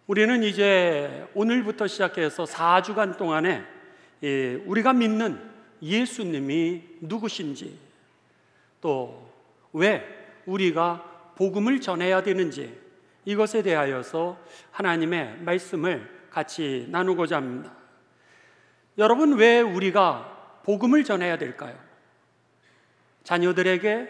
우리는 이제 오늘부터 시작해서 4주간 동안에 우리가 믿는 예수님이 누구신지, 또 왜 우리가 복음을 전해야 되는지, 이것에 대하여서 하나님의 말씀을 같이 나누고자 합니다. 여러분, 왜 우리가 복음을 전해야 될까요? 자녀들에게,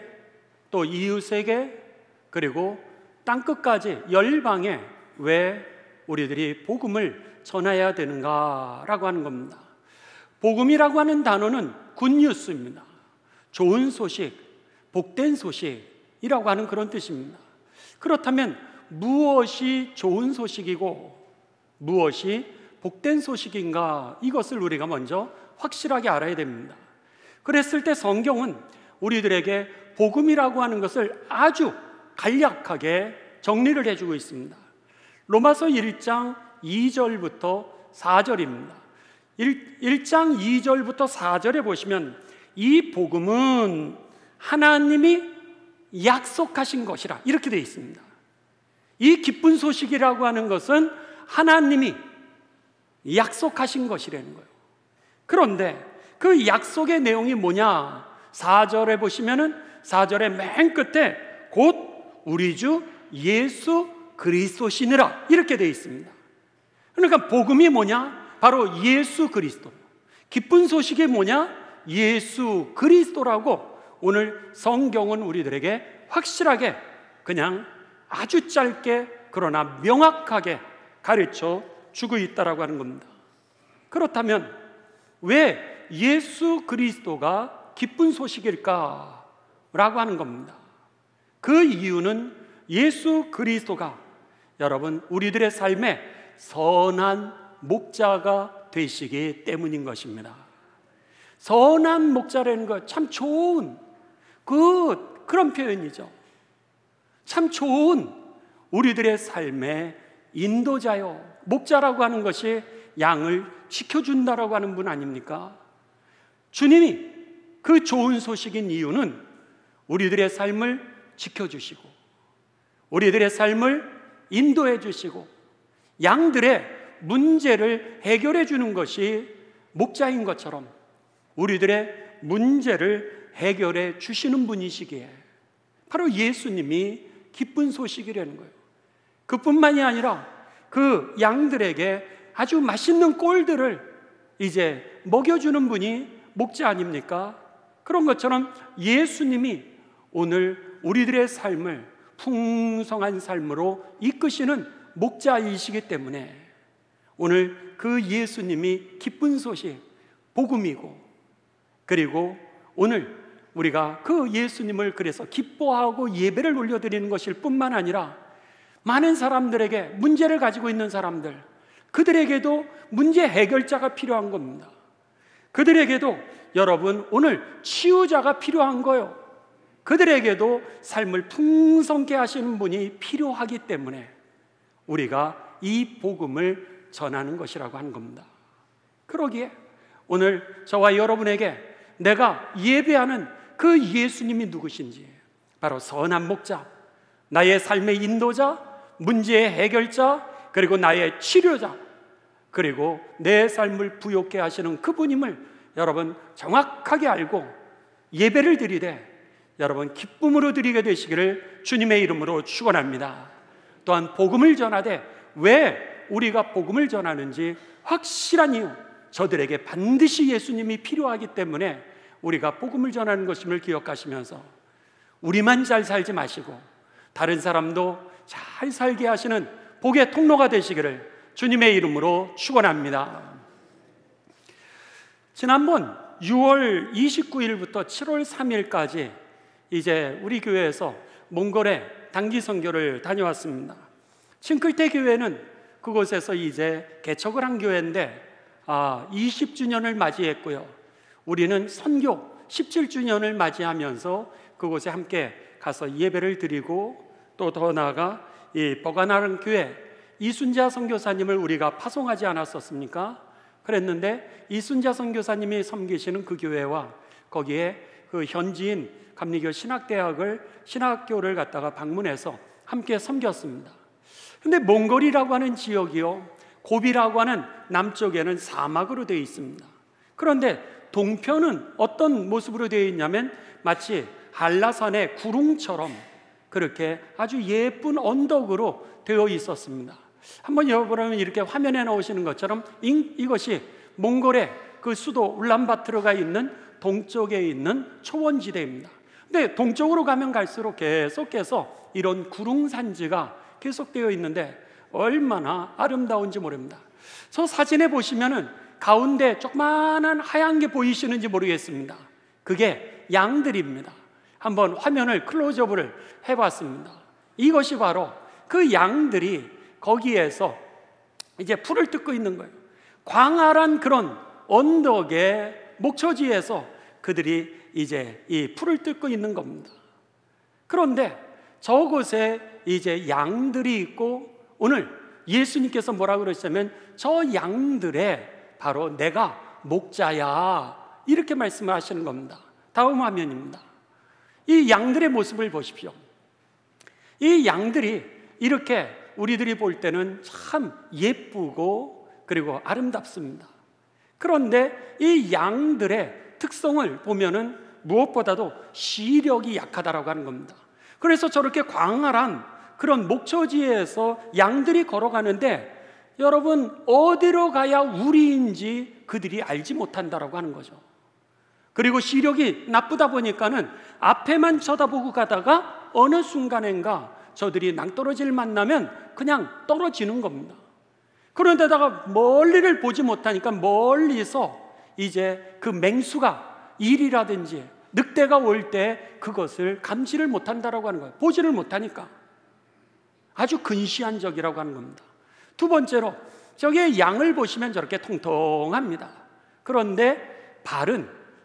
또 이웃에게, 그리고 땅끝까지, 열방에 왜 우리들이 복음을 전해야 되는가라고 하는 겁니다. 복음이라고 하는 단어는 굿뉴스입니다. 좋은 소식, 복된 소식이라고 하는 그런 뜻입니다. 그렇다면 무엇이 좋은 소식이고 무엇이 복된 소식인가, 이것을 우리가 먼저 확실하게 알아야 됩니다. 그랬을 때 성경은 우리들에게 복음이라고 하는 것을 아주 간략하게 정리를 해주고 있습니다. 로마서 1장 2절부터 4절입니다. 1장 2절부터 4절에 보시면 이 복음은 하나님이 약속하신 것이라, 이렇게 되어 있습니다. 이 기쁜 소식이라고 하는 것은 하나님이 약속하신 것이라는 거예요. 그런데 그 약속의 내용이 뭐냐? 4절에 보시면은 4절의 맨 끝에 곧 우리 주 예수 그리스도시니라, 이렇게 되어 있습니다. 그러니까 복음이 뭐냐? 바로 예수 그리스도. 기쁜 소식이 뭐냐? 예수 그리스도라고 오늘 성경은 우리들에게 확실하게, 그냥 아주 짧게 그러나 명확하게 가르쳐 주고 있다라고 하는 겁니다. 그렇다면 왜 예수 그리스도가 기쁜 소식일까? 라고 하는 겁니다. 그 이유는 예수 그리스도가 여러분 우리들의 삶에 선한 목자가 되시기 때문인 것입니다. 선한 목자라는 것, 참 좋은 그런 표현이죠. 참 좋은 우리들의 삶의 인도자요. 목자라고 하는 것이 양을 지켜준다라고 하는 분 아닙니까? 주님이 그 좋은 소식인 이유는 우리들의 삶을 지켜주시고 우리들의 삶을 인도해 주시고 양들의 문제를 해결해 주는 것이 목자인 것처럼 우리들의 문제를 해결해 주시는 분이시기에 바로 예수님이 기쁜 소식이라는 거예요. 그뿐만이 아니라 그 양들에게 아주 맛있는 꼴들을 이제 먹여주는 분이 목자 아닙니까? 그런 것처럼 예수님이 오늘 우리들의 삶을 풍성한 삶으로 이끄시는 목자이시기 때문에 오늘 그 예수님이 기쁜 소식, 복음이고, 그리고 오늘 우리가 그 예수님을 그래서 기뻐하고 예배를 올려드리는 것일 뿐만 아니라 많은 사람들에게 문제를 가지고 있는 사람들, 그들에게도 문제 해결자가 필요한 겁니다. 그들에게도 여러분 오늘 치유자가 필요한 거예요. 그들에게도 삶을 풍성케 하시는 분이 필요하기 때문에 우리가 이 복음을 전하는 것이라고 하는 겁니다. 그러기에 오늘 저와 여러분에게 내가 예배하는 그 예수님이 누구신지, 바로 선한 목자, 나의 삶의 인도자, 문제의 해결자, 그리고 나의 치료자, 그리고 내 삶을 부욕케 하시는 그분임을 여러분 정확하게 알고 예배를 드리되 여러분 기쁨으로 드리게 되시기를 주님의 이름으로 축원합니다. 또한 복음을 전하되 왜 우리가 복음을 전하는지 확실한 이유, 저들에게 반드시 예수님이 필요하기 때문에 우리가 복음을 전하는 것임을 기억하시면서 우리만 잘 살지 마시고 다른 사람도 잘 살게 하시는 복의 통로가 되시기를 주님의 이름으로 축원합니다. 지난번 6월 29일부터 7월 3일까지 이제 우리 교회에서 몽골에 단기 선교를 다녀왔습니다. 칭클테 교회는 그곳에서 이제 개척을 한 교회인데 20주년을 맞이했고요. 우리는 선교 17주년을 맞이하면서 그곳에 함께 가서 예배를 드리고 또 더 나아가 이 버가나른 교회 이순자 선교사님을 우리가 파송하지 않았었습니까? 그랬는데 이순자 선교사님이 섬기시는 그 교회와 거기에 그 현지인 감리교 신학교를 갖다가 방문해서 함께 섬겼습니다. 근데 몽골이라고 하는 지역이요, 고비라고 하는 남쪽에는 사막으로 되어 있습니다. 그런데 동편은 어떤 모습으로 되어 있냐면 마치 한라산의 구릉처럼 그렇게 아주 예쁜 언덕으로 되어 있었습니다. 한번 여러분 이렇게 화면에 나오시는 것처럼 이것이 몽골의 그 수도 울란바토르가 있는 동쪽에 있는 초원지대입니다. 근데 동쪽으로 가면 갈수록 계속해서 이런 구릉산지가 계속되어 있는데 얼마나 아름다운지 모릅니다. 저 사진에 보시면은 가운데 조그마한 하얀 게 보이시는지 모르겠습니다. 그게 양들입니다. 한번 화면을 클로즈업을 해봤습니다. 이것이 바로 그 양들이 거기에서 이제 풀을 뜯고 있는 거예요. 광활한 그런 언덕의 목초지에서 그들이 이제 이 풀을 뜯고 있는 겁니다. 그런데 저곳에 이제 양들이 있고, 오늘 예수님께서 뭐라 그러시냐면 저 양들의 바로 내가 목자야, 이렇게 말씀을 하시는 겁니다. 다음 화면입니다. 이 양들의 모습을 보십시오. 이 양들이 이렇게 우리들이 볼 때는 참 예쁘고 그리고 아름답습니다. 그런데 이 양들의 특성을 보면은 무엇보다도 시력이 약하다라고 하는 겁니다. 그래서 저렇게 광활한 그런 목초지에서 양들이 걸어가는데 여러분, 어디로 가야 우리인지 그들이 알지 못한다라고 하는 거죠. 그리고 시력이 나쁘다 보니까는 앞에만 쳐다보고 가다가 어느 순간인가 저들이 낭떠러지를 만나면 그냥 떨어지는 겁니다. 그런데다가 멀리를 보지 못하니까 멀리서 이제 그 맹수가, 일이라든지 늑대가 올 때 그것을 감지를 못한다라고 하는 거예요. 보지를 못하니까. 아주 근시한 적이라고 하는 겁니다. 두 번째로, 저기에 양을 보시면 저렇게 통통합니다. 그런데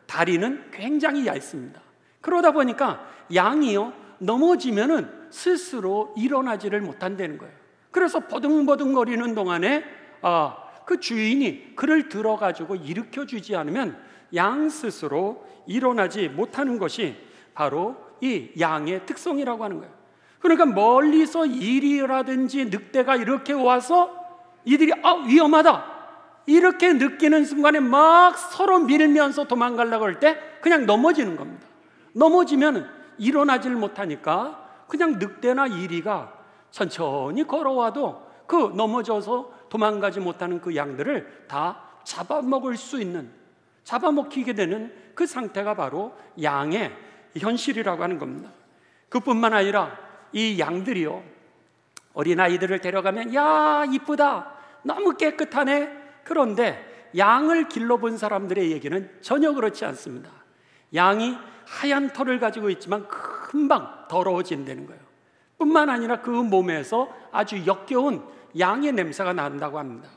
다리는 굉장히 얇습니다. 그러다 보니까 양이요, 넘어지면은 스스로 일어나지를 못한다는 거예요. 그래서 버둥버둥거리는 동안에 그 주인이 그를 들어가지고 일으켜주지 않으면 양 스스로 일어나지 못하는 것이 바로 이 양의 특성이라고 하는 거예요. 그러니까 멀리서 일이라든지 늑대가 이렇게 와서 이들이 위험하다 이렇게 느끼는 순간에 막 서로 밀면서 도망가려고 할 때 그냥 넘어지는 겁니다. 넘어지면 일어나질 못하니까 그냥 늑대나 이리가 천천히 걸어와도 그 넘어져서 도망가지 못하는 그 양들을 다 잡아먹을 수 있는, 잡아먹히게 되는 그 상태가 바로 양의 현실이라고 하는 겁니다. 그뿐만 아니라 이 양들이요, 어린아이들을 데려가면 야 이쁘다, 너무 깨끗하네. 그런데 양을 길러본 사람들의 얘기는 전혀 그렇지 않습니다. 양이 하얀 털을 가지고 있지만 금방 더러워진다는 거예요. 뿐만 아니라 그 몸에서 아주 역겨운 양의 냄새가 난다고 합니다.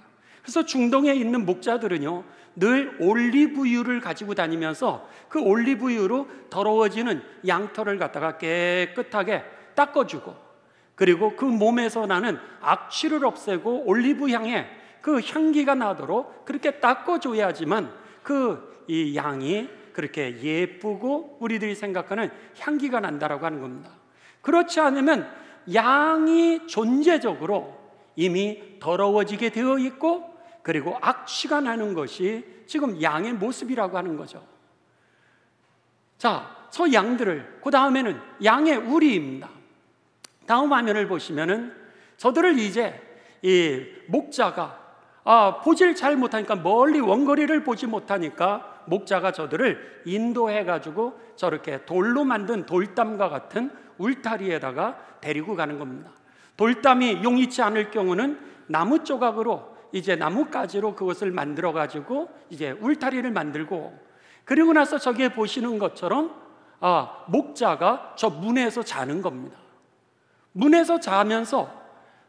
그래서 중동에 있는 목자들은요, 늘 올리브유를 가지고 다니면서 그 올리브유로 더러워지는 양털을 갖다가 깨끗하게 닦아주고, 그리고 그 몸에서 나는 악취를 없애고 올리브 향에 그 향기가 나도록 그렇게 닦아줘야지만 이 양이 그렇게 예쁘고 우리들이 생각하는 향기가 난다라고 하는 겁니다. 그렇지 않으면 양이 존재적으로 이미 더러워지게 되어 있고, 그리고 악취가 나는 것이 지금 양의 모습이라고 하는 거죠. 자, 저 양들을, 그 다음에는 양의 우리입니다. 다음 화면을 보시면은 저들을 이제 이 목자가 보질 잘 못하니까, 멀리 원거리를 보지 못하니까 목자가 저들을 인도해 가지고 저렇게 돌로 만든 돌담과 같은 울타리에다가 데리고 가는 겁니다. 돌담이 용이치 않을 경우는 나무 조각으로, 이제 나뭇가지로 그것을 만들어 가지고 이제 울타리를 만들고, 그리고 나서 저기에 보시는 것처럼 목자가 저 문에서 자는 겁니다. 문에서 자면서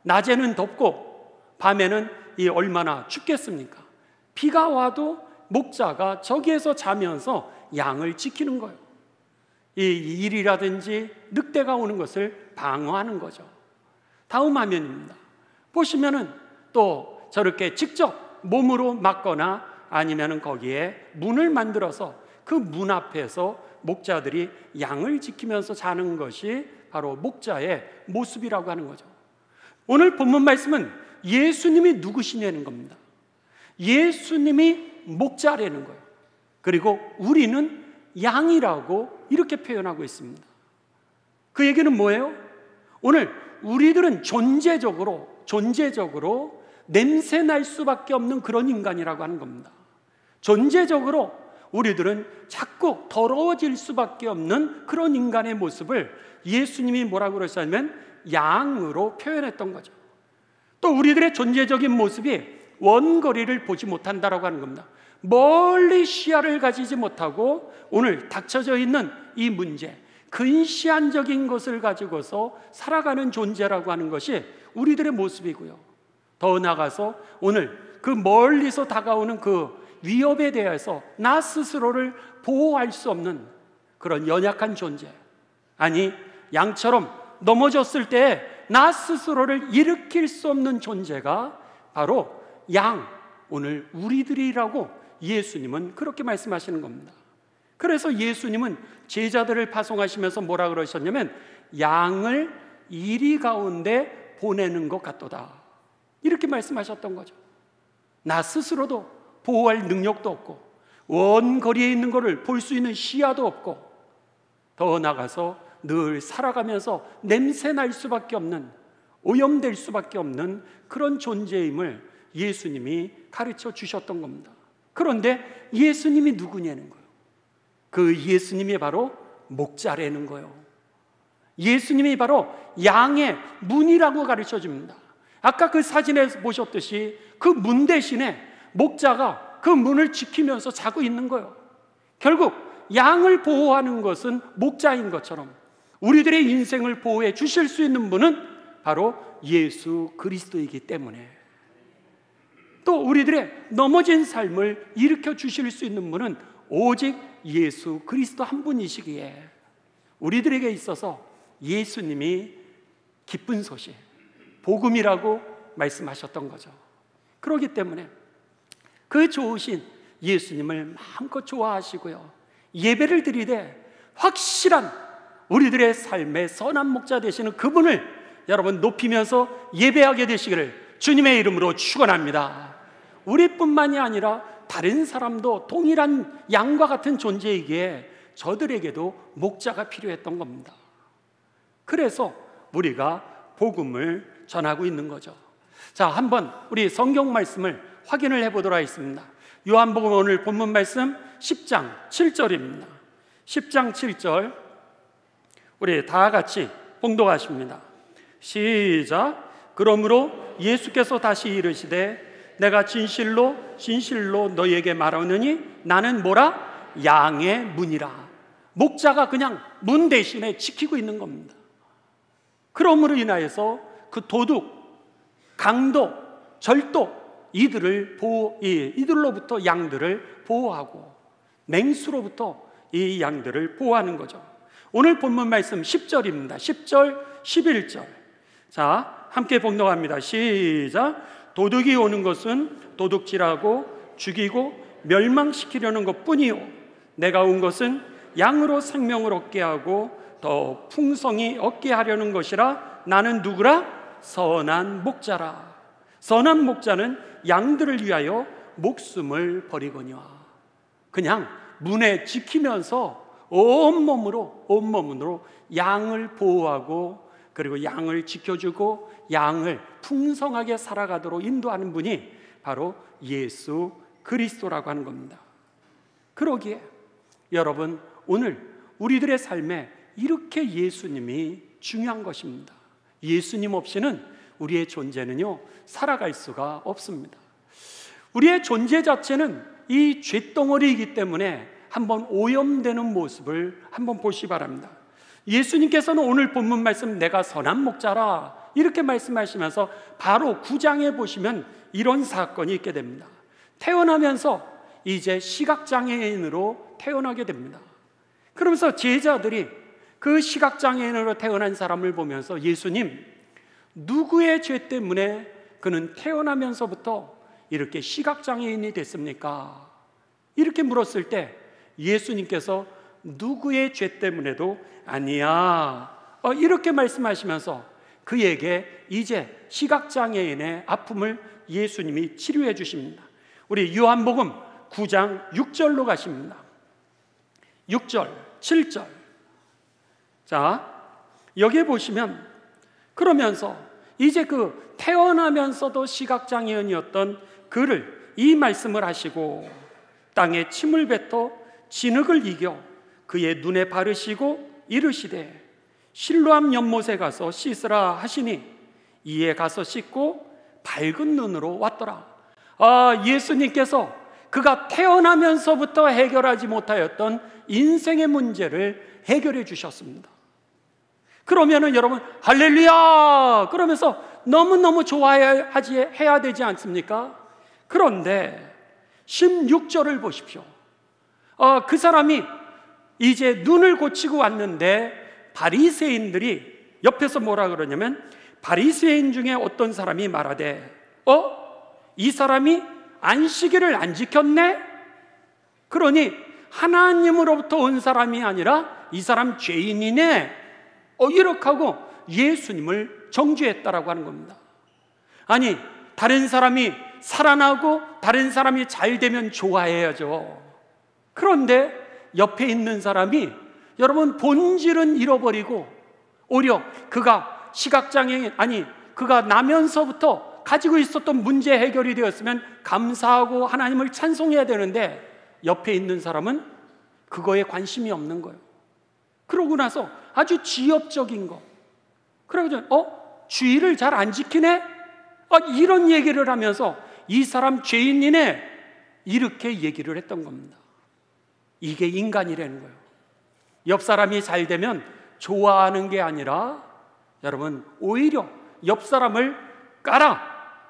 낮에는 덥고 밤에는 얼마나 춥겠습니까? 비가 와도 목자가 저기에서 자면서 양을 지키는 거예요. 이 일이라든지 늑대가 오는 것을 방어하는 거죠. 다음 화면입니다. 보시면은 또 저렇게 직접 몸으로 막거나 아니면은 거기에 문을 만들어서 그 문 앞에서 목자들이 양을 지키면서 자는 것이 바로 목자의 모습이라고 하는 거죠. 오늘 본문 말씀은 예수님이 누구시냐는 겁니다. 예수님이 목자라는 거예요. 그리고 우리는 양이라고 이렇게 표현하고 있습니다. 그 얘기는 뭐예요? 오늘 우리들은 존재적으로 냄새 날 수밖에 없는 그런 인간이라고 하는 겁니다. 존재적으로 우리들은 자꾸 더러워질 수밖에 없는 그런 인간의 모습을 예수님이 뭐라고 그러셨냐면 양으로 표현했던 거죠. 또 우리들의 존재적인 모습이 원거리를 보지 못한다라고 하는 겁니다. 멀리 시야를 가지지 못하고 오늘 닥쳐져 있는 이 문제, 근시안적인 것을 가지고서 살아가는 존재라고 하는 것이 우리들의 모습이고요. 더 나아가서 오늘 그 멀리서 다가오는 그 위협에 대해서 나 스스로를 보호할 수 없는 그런 연약한 존재, 아니 양처럼 넘어졌을 때 나 스스로를 일으킬 수 없는 존재가 바로 양, 오늘 우리들이라고 예수님은 그렇게 말씀하시는 겁니다. 그래서 예수님은 제자들을 파송하시면서 뭐라 그러셨냐면 양을 이리 가운데 보내는 것 같도다, 이렇게 말씀하셨던 거죠. 나 스스로도 보호할 능력도 없고 원거리에 있는 것을 볼 수 있는 시야도 없고 더 나아가서 늘 살아가면서 냄새 날 수밖에 없는, 오염될 수밖에 없는 그런 존재임을 예수님이 가르쳐 주셨던 겁니다. 그런데 예수님이 누구냐는 거예요. 그 예수님이 바로 목자라는 거예요. 예수님이 바로 양의 문이라고 가르쳐 줍니다. 아까 그 사진에서 보셨듯이 그 문 대신에 목자가 그 문을 지키면서 자고 있는 거예요. 결국 양을 보호하는 것은 목자인 것처럼 우리들의 인생을 보호해 주실 수 있는 분은 바로 예수 그리스도이기 때문에, 또 우리들의 넘어진 삶을 일으켜 주실 수 있는 분은 오직 예수 그리스도 한 분이시기에 우리들에게 있어서 예수님이 기쁜 소식, 복음이라고 말씀하셨던 거죠. 그렇기 때문에 그 좋으신 예수님을 마음껏 좋아하시고요, 예배를 드리되 확실한 우리들의 삶의 선한 목자 되시는 그분을 여러분 높이면서 예배하게 되시기를 주님의 이름으로 축원합니다. 우리뿐만이 아니라 다른 사람도 동일한 양과 같은 존재이기에 저들에게도 목자가 필요했던 겁니다. 그래서 우리가 복음을 전하고 있는 거죠. 자, 한번 우리 성경 말씀을 확인을 해보도록 하겠습니다. 요한복음 오늘 본문 말씀 10장 7절입니다. 10장 7절 우리 다 같이 봉독하십니다. 시작. 그러므로 예수께서 다시 이르시되 내가 진실로 진실로 너희에게 말하노니 나는 뭐라? 양의 문이라. 목자가 그냥 문 대신에 지키고 있는 겁니다. 그러므로 인하여서 그 도둑, 강도, 절도 이들로부터 양들을 보호하고 맹수로부터 이 양들을 보호하는 거죠. 오늘 본문 말씀 10절입니다. 10절, 11절. 자, 함께 봉독합니다. 시작. 도둑이 오는 것은 도둑질하고 죽이고 멸망시키려는 것뿐이요 내가 온 것은 양으로 생명을 얻게 하고 더 풍성히 얻게 하려는 것이라. 나는 누구라? 선한 목자라. 선한 목자는 양들을 위하여 목숨을 버리거니와. 그냥 문에 지키면서 온몸으로 양을 보호하고 그리고 양을 지켜주고 양을 풍성하게 살아가도록 인도하는 분이 바로 예수 그리스도라고 하는 겁니다. 그러기에 여러분 오늘 우리들의 삶에 이렇게 예수님이 중요한 것입니다. 예수님 없이는 우리의 존재는요 살아갈 수가 없습니다. 우리의 존재 자체는 이 쇳덩어리이기 때문에 한번 오염되는 모습을 한번 보시기 바랍니다. 예수님께서는 오늘 본문 말씀 내가 선한 목자라 이렇게 말씀하시면서 바로 9장에 보시면 이런 사건이 있게 됩니다. 태어나면서 이제 시각장애인으로 태어나게 됩니다. 그러면서 제자들이 그 시각장애인으로 태어난 사람을 보면서 예수님, 누구의 죄 때문에 그는 태어나면서부터 이렇게 시각장애인이 됐습니까? 이렇게 물었을 때 예수님께서 누구의 죄 때문에도 아니야 이렇게 말씀하시면서 그에게 이제 시각장애인의 아픔을 예수님이 치료해 주십니다. 우리 요한복음 9장 6절로 가십니다. 6절, 7절. 자, 여기에 보시면 그러면서 이제 그 태어나면서도 시각장애인이었던 그를 이 말씀을 하시고 땅에 침을 뱉어 진흙을 이겨 그의 눈에 바르시고 이르시되 실로암 연못에 가서 씻으라 하시니 이에 가서 씻고 밝은 눈으로 왔더라. 예수님께서 그가 태어나면서부터 해결하지 못하였던 인생의 문제를 해결해 주셨습니다. 그러면은 여러분 할렐루야 그러면서 너무너무 좋아해야 되지 않습니까? 그런데 16절을 보십시오. 그 사람이 이제 눈을 고치고 왔는데 바리새인들이 옆에서 뭐라 그러냐면 바리새인 중에 어떤 사람이 말하되 이 사람이 안식일을 안 지켰네? 그러니 하나님으로부터 온 사람이 아니라 이 사람 죄인이네. 이렇게 하고 예수님을 정죄했다라고 하는 겁니다. 아니, 다른 사람이 살아나고 다른 사람이 잘 되면 좋아해야죠. 그런데 옆에 있는 사람이 여러분 본질은 잃어버리고 오히려 그가 시각장애인, 아니 그가 나면서부터 가지고 있었던 문제 해결이 되었으면 감사하고 하나님을 찬송해야 되는데 옆에 있는 사람은 그거에 관심이 없는 거예요. 그러고 나서 아주 지엽적인 거, 그러고 주의를 잘 안 지키네? 이런 얘기를 하면서 이 사람 죄인이네, 이렇게 얘기를 했던 겁니다. 이게 인간이라는 거예요. 옆 사람이 잘 되면 좋아하는 게 아니라 여러분 오히려 옆 사람을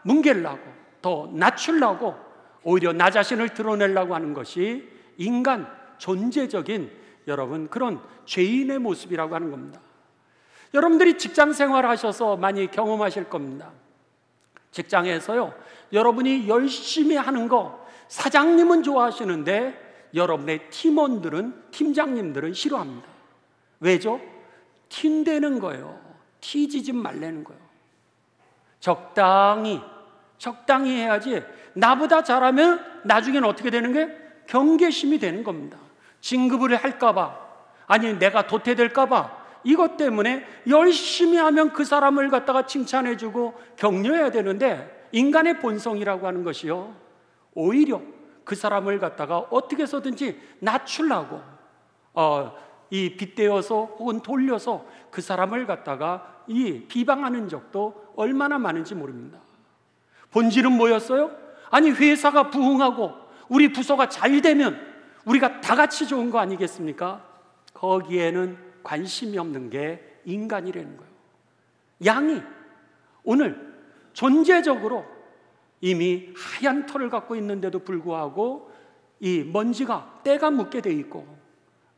뭉개려고, 더 낮추려고, 오히려 나 자신을 드러내려고 하는 것이 인간 존재적인 여러분 그런 죄인의 모습이라고 하는 겁니다. 여러분들이 직장 생활 하셔서 많이 경험하실 겁니다. 직장에서요, 여러분이 열심히 하는 거 사장님은 좋아하시는데 여러분의 팀원들은, 팀장님들은 싫어합니다. 왜죠? 튄다는 거예요. 튀지지 말라는 거예요. 적당히 해야지 나보다 잘하면 나중에는 어떻게 되는 게 경계심이 되는 겁니다. 진급을 할까봐, 아니 내가 도태될까봐, 이것 때문에 열심히 하면 그 사람을 갖다가 칭찬해주고 격려해야 되는데 인간의 본성이라고 하는 것이요, 오히려 그 사람을 갖다가 어떻게 해서든지 낮추려고 이 빗대어서 혹은 돌려서 그 사람을 갖다가 비방하는 적도 얼마나 많은지 모릅니다. 본질은 뭐였어요? 아니 회사가 부흥하고 우리 부서가 잘 되면 우리가 다 같이 좋은 거 아니겠습니까? 거기에는 관심이 없는 게 인간이라는 거예요. 양이 오늘 존재적으로 이미 하얀 털을 갖고 있는데도 불구하고 이 먼지가 때가 묻게 돼 있고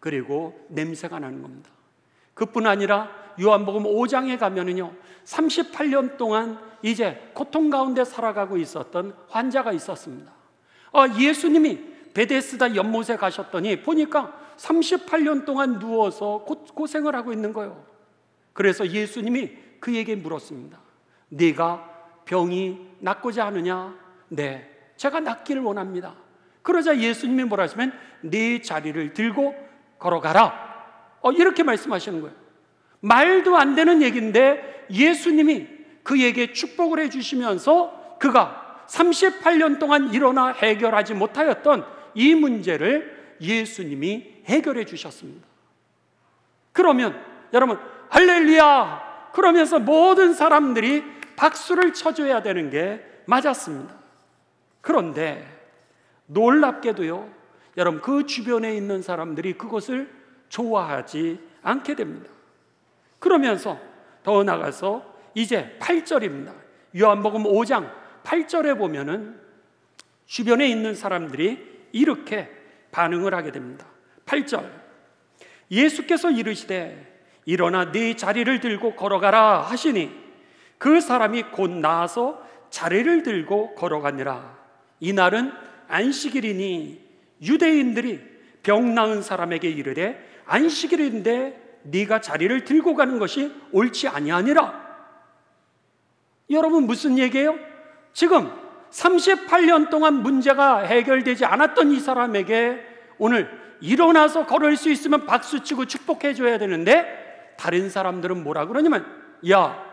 그리고 냄새가 나는 겁니다. 그뿐 아니라 요한복음 5장에 가면은요 38년 동안 이제 고통 가운데 살아가고 있었던 환자가 있었습니다. 예수님이 베데스다 연못에 가셨더니 보니까 38년 동안 누워서 고생을 하고 있는 거예요. 그래서 예수님이 그에게 물었습니다. 네가 병이 낫고자 하느냐? 네, 제가 낫기를 원합니다. 그러자 예수님이 뭐라 하시면 네 자리를 들고 걸어가라, 이렇게 말씀하시는 거예요. 말도 안 되는 얘기인데 예수님이 그에게 축복을 해주시면서 그가 38년 동안 일어나 해결하지 못하였던 이 문제를 예수님이 해결해 주셨습니다. 그러면 여러분 할렐루야 그러면서 모든 사람들이 박수를 쳐줘야 되는 게 맞았습니다. 그런데 놀랍게도요, 여러분 그 주변에 있는 사람들이 그것을 좋아하지 않게 됩니다. 그러면서 더 나가서 이제 8절입니다. 요한복음 5장 8절에 보면은 주변에 있는 사람들이 이렇게 반응을 하게 됩니다. 8절, 예수께서 이르시되 일어나 네 자리를 들고 걸어가라 하시니 그 사람이 곧 나아서 자리를 들고 걸어가니라. 이날은 안식일이니 유대인들이 병 나은 사람에게 이르되 안식일인데 네가 자리를 들고 가는 것이 옳지 아니하니라. 여러분 무슨 얘기예요? 지금 38년 동안 문제가 해결되지 않았던 이 사람에게 오늘 일어나서 걸을 수 있으면 박수치고 축복해 줘야 되는데, 다른 사람들은 뭐라 그러냐면, 야,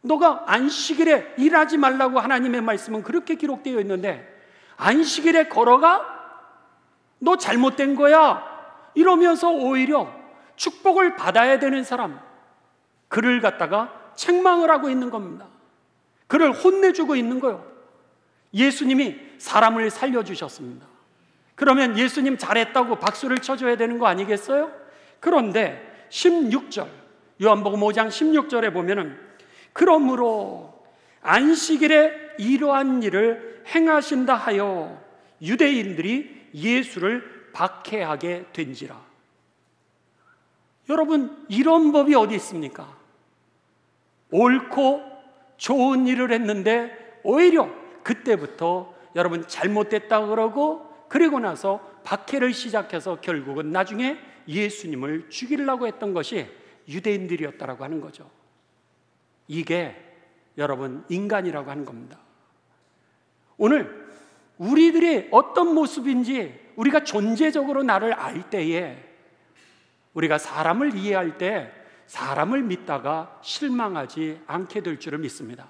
너가 안식일에 일하지 말라고 하나님의 말씀은 그렇게 기록되어 있는데 안식일에 걸어가? 너 잘못된 거야, 이러면서 오히려 축복을 받아야 되는 사람, 그를 갖다가 책망을 하고 있는 겁니다. 그를 혼내주고 있는 거예요. 예수님이 사람을 살려주셨습니다. 그러면 예수님 잘했다고 박수를 쳐줘야 되는 거 아니겠어요? 그런데 16절, 요한복음 5장 16절에 보면은, 그러므로 안식일에 이러한 일을 행하신다 하여 유대인들이 예수를 박해하게 된지라. 여러분, 이런 법이 어디 있습니까? 옳고 좋은 일을 했는데 오히려 그때부터 여러분 잘못됐다 그러고, 그리고 나서 박해를 시작해서 결국은 나중에 예수님을 죽이려고 했던 것이 유대인들이었다라고 하는 거죠. 이게 여러분 인간이라고 하는 겁니다. 오늘 우리들이 어떤 모습인지 우리가 존재적으로 나를 알 때에, 우리가 사람을 이해할 때 사람을 믿다가 실망하지 않게 될 줄을 믿습니다.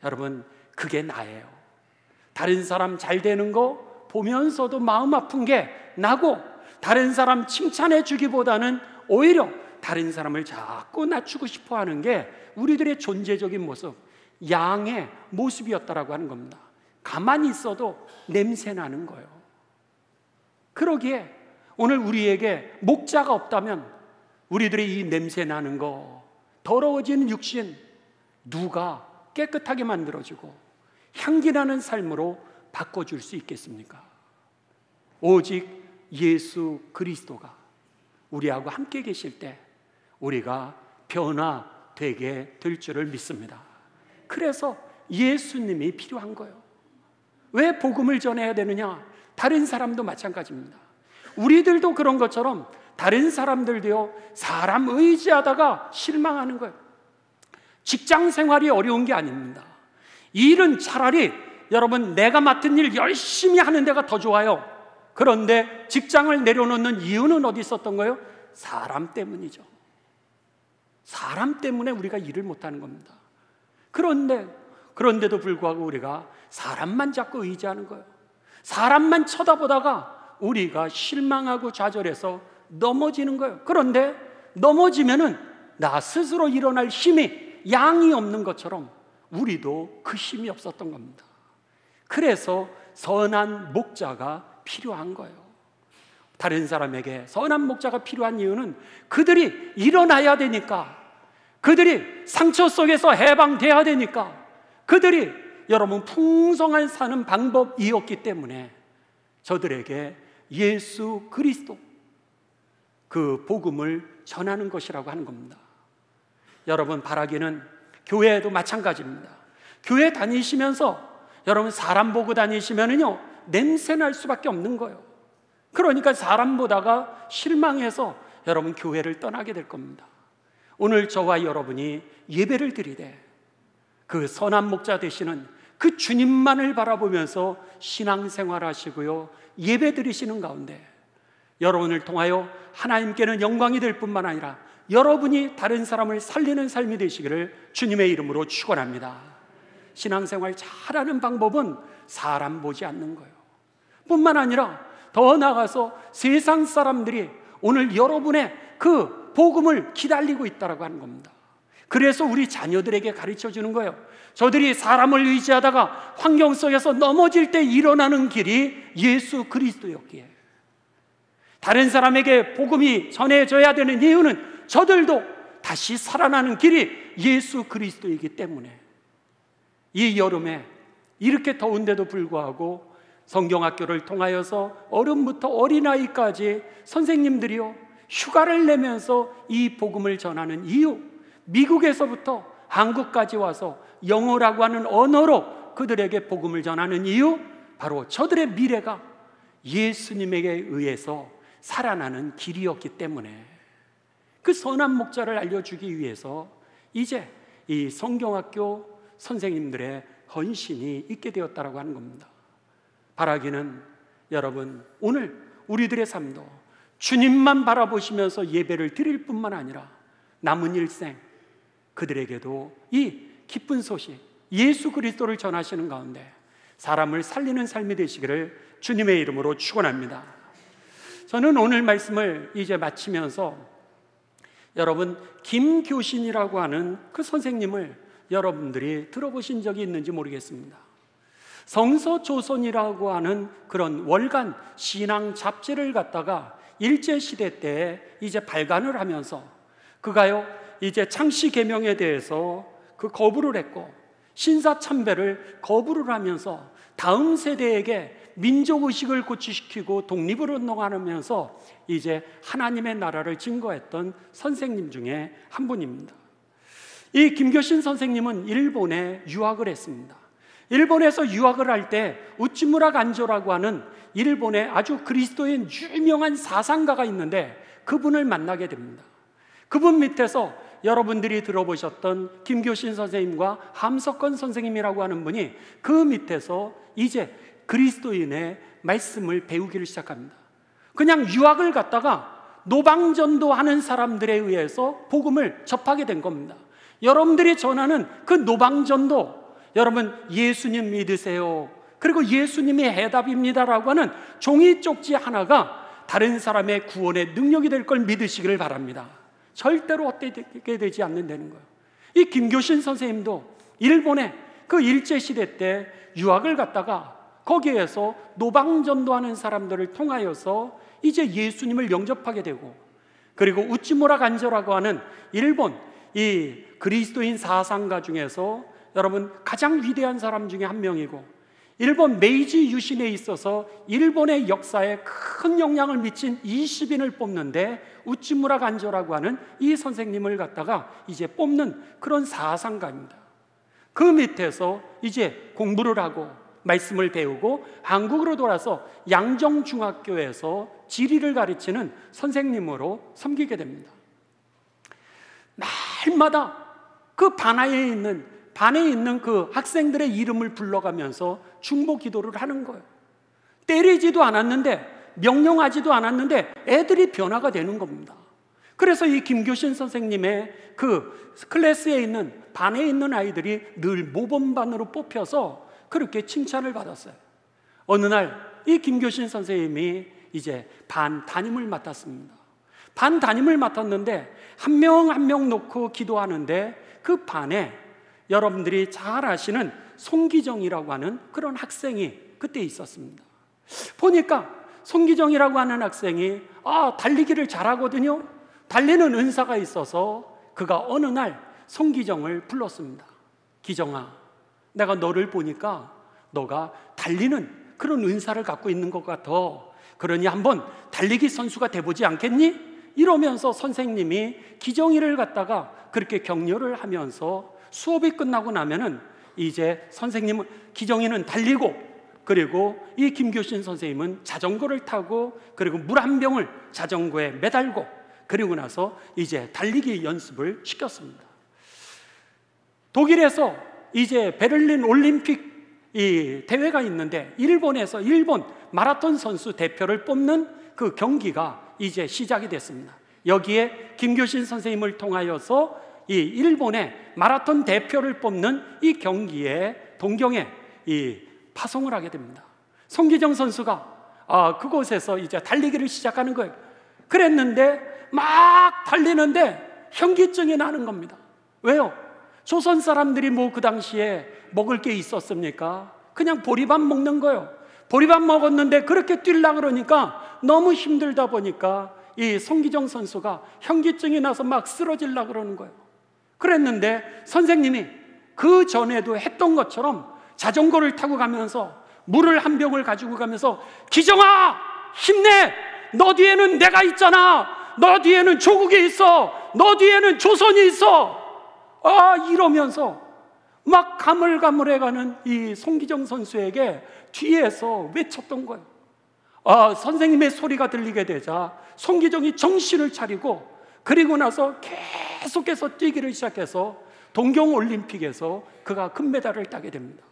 여러분, 그게 나예요. 다른 사람 잘 되는 거 보면서도 마음 아픈 게 나고, 다른 사람 칭찬해 주기보다는 오히려 다른 사람을 자꾸 낮추고 싶어 하는 게 우리들의 존재적인 모습, 양의 모습이었다라고 하는 겁니다. 가만히 있어도 냄새 나는 거예요. 그러기에 오늘 우리에게 목자가 없다면 우리들의 이 냄새 나는 거, 더러워지는 육신, 누가 깨끗하게 만들어주고 향기 나는 삶으로 바꿔줄 수 있겠습니까? 오직 예수 그리스도가 우리하고 함께 계실 때 우리가 변화되게 될 줄을 믿습니다. 그래서 예수님이 필요한 거예요. 왜 복음을 전해야 되느냐? 다른 사람도 마찬가지입니다. 우리들도 그런 것처럼 다른 사람들도요, 사람 의지하다가 실망하는 거예요. 직장 생활이 어려운 게 아닙니다. 일은 차라리 여러분 내가 맡은 일 열심히 하는 데가 더 좋아요. 그런데 직장을 내려놓는 이유는 어디 있었던 거예요? 사람 때문이죠. 사람 때문에 우리가 일을 못하는 겁니다. 그런데도 불구하고 우리가 사람만 자꾸 의지하는 거예요. 사람만 쳐다보다가 우리가 실망하고 좌절해서 넘어지는 거예요. 그런데 넘어지면은 나 스스로 일어날 힘이 양이 없는 것처럼 우리도 그 힘이 없었던 겁니다. 그래서 선한 목자가 필요한 거예요. 다른 사람에게 선한 목자가 필요한 이유는 그들이 일어나야 되니까, 그들이 상처 속에서 해방돼야 되니까, 그들이 여러분 풍성한 사는 방법이었기 때문에 저들에게 예수 그리스도, 그 복음을 전하는 것이라고 하는 겁니다. 여러분, 바라기는 교회에도 마찬가지입니다. 교회 다니시면서 여러분 사람 보고 다니시면은요, 냄새 날 수밖에 없는 거예요. 그러니까 사람 보다가 실망해서 여러분 교회를 떠나게 될 겁니다. 오늘 저와 여러분이 예배를 드리되 그 선한 목자 되시는 그 주님만을 바라보면서 신앙생활 하시고요, 예배 드리시는 가운데 여러분을 통하여 하나님께는 영광이 될 뿐만 아니라 여러분이 다른 사람을 살리는 삶이 되시기를 주님의 이름으로 축원합니다. 신앙생활 잘하는 방법은 사람 보지 않는 거예요. 뿐만 아니라 더 나아가서 세상 사람들이 오늘 여러분의 그 복음을 기다리고 있다고 하는 겁니다. 그래서 우리 자녀들에게 가르쳐 주는 거예요. 저들이 사람을 의지하다가 환경 속에서 넘어질 때 일어나는 길이 예수 그리스도였기에, 다른 사람에게 복음이 전해져야 되는 이유는 저들도 다시 살아나는 길이 예수 그리스도이기 때문에, 이 여름에 이렇게 더운데도 불구하고 성경학교를 통하여서 어른부터 어린아이까지 선생님들이요 휴가를 내면서 이 복음을 전하는 이유, 미국에서부터 한국까지 와서 영어라고 하는 언어로 그들에게 복음을 전하는 이유, 바로 저들의 미래가 예수님에게 의해서 살아나는 길이었기 때문에, 그 선한 목자를 알려주기 위해서 이제 이 성경학교 선생님들의 헌신이 있게 되었다라고 하는 겁니다. 바라기는 여러분, 오늘 우리들의 삶도 주님만 바라보시면서 예배를 드릴 뿐만 아니라 남은 일생 그들에게도 이 기쁜 소식, 예수 그리스도를 전하시는 가운데 사람을 살리는 삶이 되시기를 주님의 이름으로 축원합니다. 저는 오늘 말씀을 이제 마치면서 여러분, 김교신이라고 하는 그 선생님을 여러분들이 들어보신 적이 있는지 모르겠습니다. 성서조선이라고 하는 그런 월간 신앙 잡지를 갖다가 일제시대 때 이제 발간을 하면서 그가요 이제 창씨 계명에 대해서 그 거부를 했고 신사참배를 거부를 하면서 다음 세대에게 민족의식을 고취시키고 독립을 운동하면서 이제 하나님의 나라를 증거했던 선생님 중에 한 분입니다. 이 김교신 선생님은 일본에 유학을 했습니다. 일본에서 유학을 할 때 우찌무라 간조라고 하는 일본의 아주 그리스도인 유명한 사상가가 있는데 그분을 만나게 됩니다. 그분 밑에서 여러분들이 들어보셨던 김교신 선생님과 함석헌 선생님이라고 하는 분이 그 밑에서 이제 그리스도인의 말씀을 배우기를 시작합니다. 그냥 유학을 갔다가 노방전도하는 사람들에 의해서 복음을 접하게 된 겁니다. 여러분들이 전하는 그 노방전도, 여러분 예수님 믿으세요, 그리고 예수님이 해답입니다라고 하는 종이 쪽지 하나가 다른 사람의 구원의 능력이 될 걸 믿으시기를 바랍니다. 절대로 헛되게 되지 않는다는 거예요. 이 김교신 선생님도 일본의 그 일제시대 때 유학을 갔다가 거기에서 노방전도하는 사람들을 통하여서 이제 예수님을 영접하게 되고, 그리고 우찌무라 간조라고 하는 일본 이 그리스도인 사상가 중에서 여러분 가장 위대한 사람 중에 한 명이고, 일본 메이지 유신에 있어서 일본의 역사에 큰 영향을 미친 20인을 뽑는데 우찌무라 간조라고 하는 이 선생님을 갖다가 이제 뽑는 그런 사상가입니다. 그 밑에서 이제 공부를 하고 말씀을 배우고 한국으로 돌아서 양정중학교에서 지리를 가르치는 선생님으로 섬기게 됩니다. 날마다 그 반에 있는 그 학생들의 이름을 불러가면서 중보 기도를 하는 거예요. 때리지도 않았는데, 명령하지도 않았는데 애들이 변화가 되는 겁니다. 그래서 이 김교신 선생님의 그 클래스에 있는 반에 있는 아이들이 늘 모범반으로 뽑혀서 그렇게 칭찬을 받았어요. 어느 날 이 김교신 선생님이 이제 반 담임을 맡았습니다. 반 담임을 맡았는데 한 명 한 명 놓고 기도하는데 그 반에 여러분들이 잘 아시는 송기정이라고 하는 그런 학생이 그때 있었습니다. 보니까 송기정이라고 하는 학생이 달리기를 잘하거든요. 달리는 은사가 있어서 그가 어느 날 송기정을 불렀습니다. 기정아, 내가 너를 보니까 너가 달리는 그런 은사를 갖고 있는 것 같아. 그러니 한번 달리기 선수가 돼보지 않겠니? 이러면서 선생님이 기정이를 갖다가 그렇게 격려를 하면서 수업이 끝나고 나면은 이제 선생님은, 기정이는 달리고, 그리고 이 김교신 선생님은 자전거를 타고, 그리고 물 한 병을 자전거에 매달고, 그리고 나서 이제 달리기 연습을 시켰습니다. 독일에서 이제 베를린 올림픽 이 대회가 있는데 일본에서 일본 마라톤 선수 대표를 뽑는 그 경기가 이제 시작이 됐습니다. 여기에 김교신 선생님을 통하여서 이 일본의 마라톤 대표를 뽑는 이 경기에 동경에 이 파송을 하게 됩니다. 송기정 선수가 그곳에서 이제 달리기를 시작하는 거예요. 그랬는데 막 달리는데 현기증이 나는 겁니다. 왜요? 조선 사람들이 뭐 그 당시에 먹을 게 있었습니까? 그냥 보리밥 먹는 거예요. 보리밥 먹었는데 그렇게 뛰려고 그러니까 너무 힘들다 보니까 이 송기정 선수가 현기증이 나서 막 쓰러지려고 그러는 거예요. 그랬는데 선생님이 그 전에도 했던 것처럼 자전거를 타고 가면서 물을 한 병을 가지고 가면서, 기정아 힘내, 너 뒤에는 내가 있잖아, 너 뒤에는 조국이 있어, 너 뒤에는 조선이 있어, 이러면서 막 가물가물해가는 이 송기정 선수에게 뒤에서 외쳤던 거예요. 선생님의 소리가 들리게 되자 송기정이 정신을 차리고, 그리고 나서 계속해서 뛰기를 시작해서 동경올림픽에서 그가 금메달을 따게 됩니다.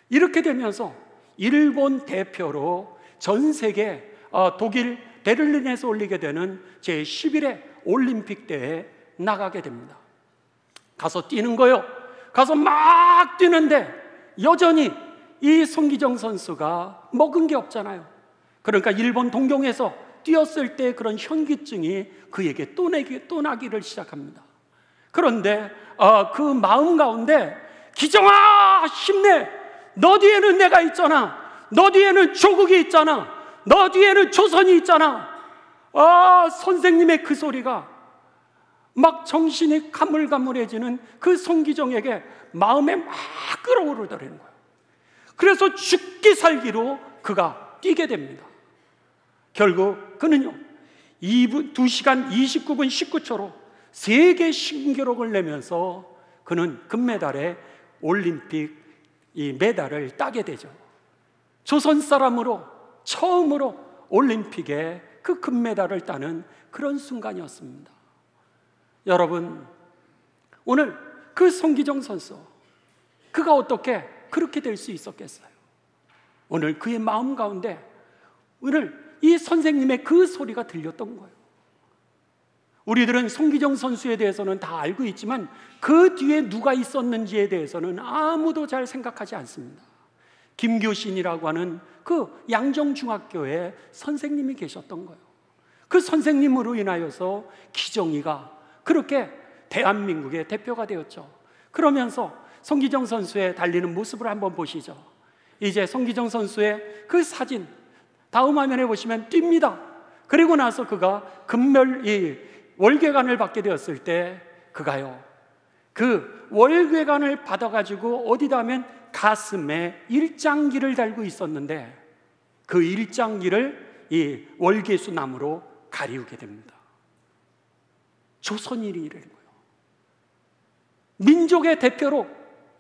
이렇게 되면서 일본 대표로 전 세계 독일 베를린에서 올리게 되는 제11회 올림픽 대회에 나가게 됩니다. 가서 뛰는 거요. 가서 막 뛰는데 여전히 이 송기정 선수가 먹은 게 없잖아요. 그러니까 일본 동경에서 뛰었을 때 그런 현기증이 그에게 또 나기를 시작합니다. 그런데 그 마음 가운데 기정아 힘내, 너 뒤에는 내가 있잖아, 너 뒤에는 조국이 있잖아, 너 뒤에는 조선이 있잖아. 선생님의 그 소리가 막 정신이 가물가물해지는 그 송기정에게 마음에 막 끌어오르더라는 거예요. 그래서 죽기 살기로 그가 뛰게 됩니다. 결국 그는요 2시간 29분 19초로 세계 신기록을 내면서 그는 금메달에 올림픽 이 메달을 따게 되죠. 조선 사람으로 처음으로 올림픽에 그 금메달을 따는 그런 순간이었습니다. 여러분, 오늘 그 송기정 선수, 그가 어떻게 그렇게 될 수 있었겠어요? 오늘 그의 마음 가운데 오늘 이 선생님의 그 소리가 들렸던 거예요. 우리들은 송기정 선수에 대해서는 다 알고 있지만 그 뒤에 누가 있었는지에 대해서는 아무도 잘 생각하지 않습니다. 김교신이라고 하는 그 양정중학교에 선생님이 계셨던 거예요. 그 선생님으로 인하여서 기정이가 그렇게 대한민국의 대표가 되었죠. 그러면서 송기정 선수의 달리는 모습을 한번 보시죠. 이제 송기정 선수의 그 사진 다음 화면에 보시면 뜁니다. 그리고 나서 그가 월계관을 받게 되었을 때 그가요 그 월계관을 받아가지고 어디다 하면 가슴에 일장기를 달고 있었는데 그 일장기를 이 월계수 나무로 가리우게 됩니다. 조선인이 이러는 거예요. 민족의 대표로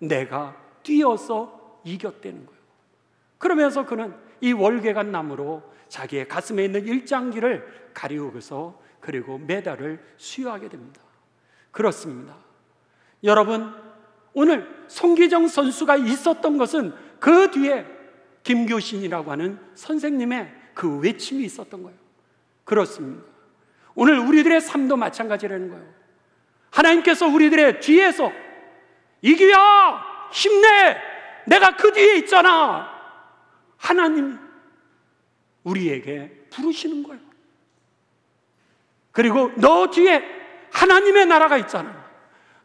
내가 뛰어서 이겼다는 거예요. 그러면서 그는 이 월계관 나무로 자기의 가슴에 있는 일장기를 가리우고서 그리고 메달을 수여하게 됩니다. 그렇습니다. 여러분, 오늘 송기정 선수가 있었던 것은 그 뒤에 김교신이라고 하는 선생님의 그 외침이 있었던 거예요. 그렇습니다. 오늘 우리들의 삶도 마찬가지라는 거예요. 하나님께서 우리들의 뒤에서 이규야 힘내, 내가 그 뒤에 있잖아, 하나님 우리에게 부르시는 거예요. 그리고 너 뒤에 하나님의 나라가 있잖아,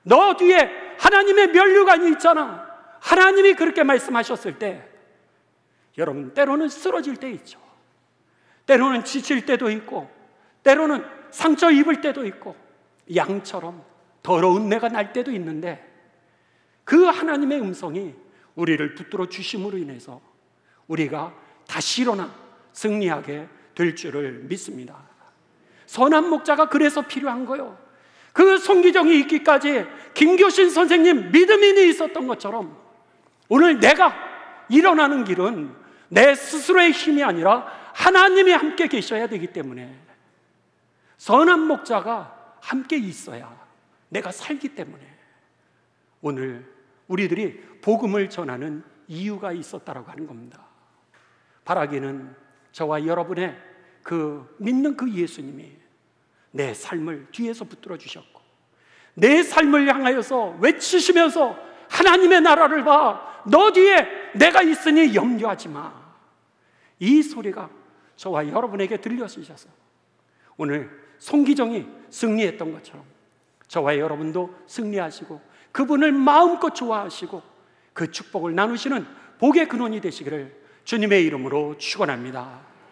너 뒤에 하나님의 면류관이 있잖아. 하나님이 그렇게 말씀하셨을 때 여러분, 때로는 쓰러질 때 있죠. 때로는 지칠 때도 있고, 때로는 상처 입을 때도 있고, 양처럼 더러운 내가 날 때도 있는데 그 하나님의 음성이 우리를 붙들어 주심으로 인해서 우리가 다시 일어나 승리하게 될 줄을 믿습니다. 선한 목자가 그래서 필요한 거예요. 그 송기정이 있기까지 김교신 선생님 믿음이 있었던 것처럼 오늘 내가 일어나는 길은 내 스스로의 힘이 아니라 하나님이 함께 계셔야 되기 때문에 선한 목자가 함께 있어야 내가 살기 때문에 오늘 우리들이 복음을 전하는 이유가 있었다라고 하는 겁니다. 바라기는 저와 여러분의 그 믿는 그 예수님이 내 삶을 뒤에서 붙들어 주셨고 내 삶을 향하여서 외치시면서 하나님의 나라를 봐, 너 뒤에 내가 있으니 염려하지 마, 이 소리가 저와 여러분에게 들려주셔서 오늘 송기정이 승리했던 것처럼 저와 여러분도 승리하시고 그분을 마음껏 좋아하시고 그 축복을 나누시는 복의 근원이 되시기를 주님의 이름으로 축원합니다.